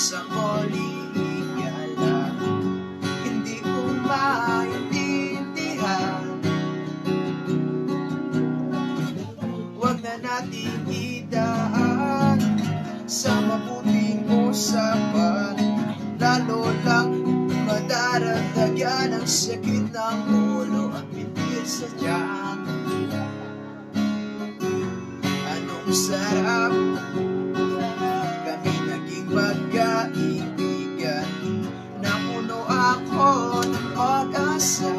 sa koligala. Hindi ko maintindihan, huwag na nating idaan sa mabuting usapan, lalo lang madaragdagan ang sakit ng ulo at bitin sa tiyan. Anong sarap kami naging magkaibigan, napuno ako ng pag-asa.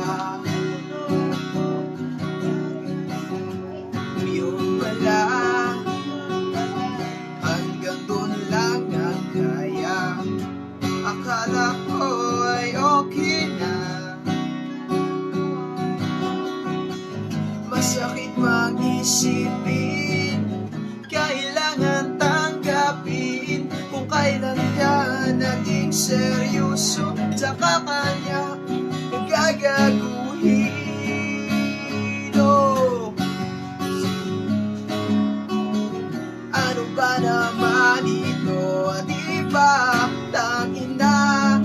Yun pala, hanggang doon lang ang kaya. Akala ko ay okay na. Masakit mag-isipin, kailangan tanggapin kung kailan yan naging seryoso, saka kanya gagaguhin. Oh, ano ba naman ito? Di ba tangin na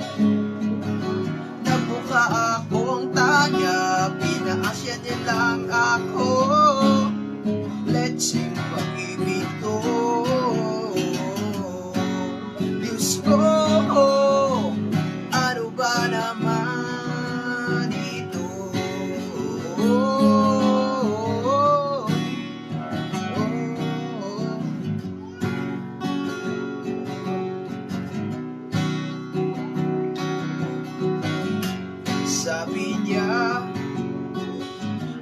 nabuka akong tanga, pinaasya niya lang ako. Let's sing pag-ibig ko, Diyos ko. Ano ba naman ito? Sabi niya,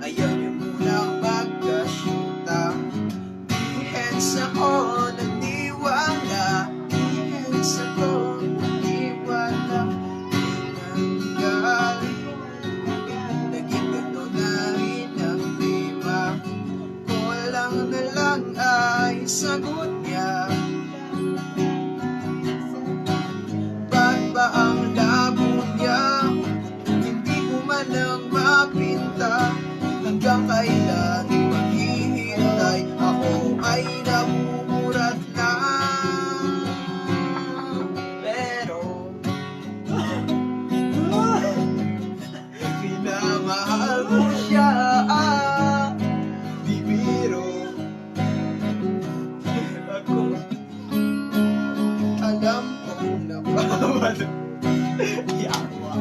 ayaw niyo munang magkasyuta. Ihens ako nagtiwala, ihens ako nagtiwala. Tinanggal, naging gusto na rin ang tema. Kulang na lang ay sagot niya. Ba't ba ang labo niya? Nang mapinta, hanggang kailan maghihintay? Ako ay nabuburat na. Pero minamahal ko siya, di biro. Ako alam kong napamalo. Yawa.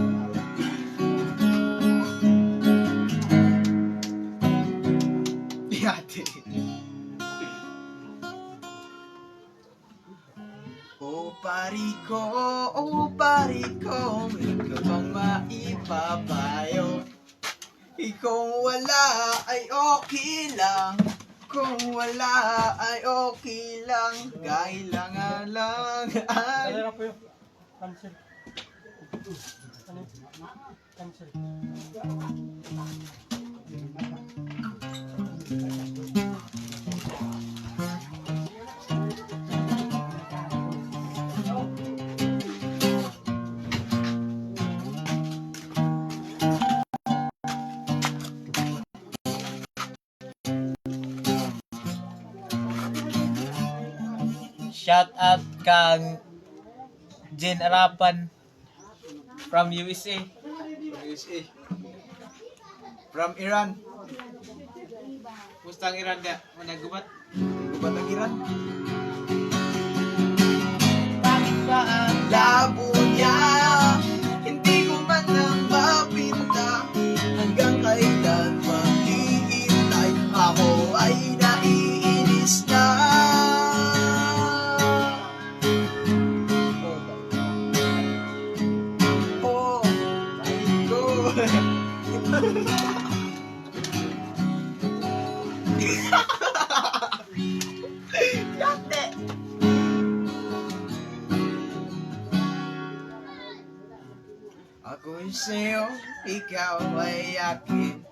O pari ko, may ka bang maipapayo? Kung wala ay okay lang, kung wala ay okay lang, kailangan lang ay cancel. Cancel. Shout out kang Jen Arapan from USA. USA. From Iran. Kumusta ang Iran ka? Managubat? Gubat ang Iran. Bakit ba ang Labo niya, hindi ko man lang mapinta, hanggang kailan maghihintay? Ako ay naiinis na. Oh, my God. Yate. Ako'y sa'yo, ikaw ay akin.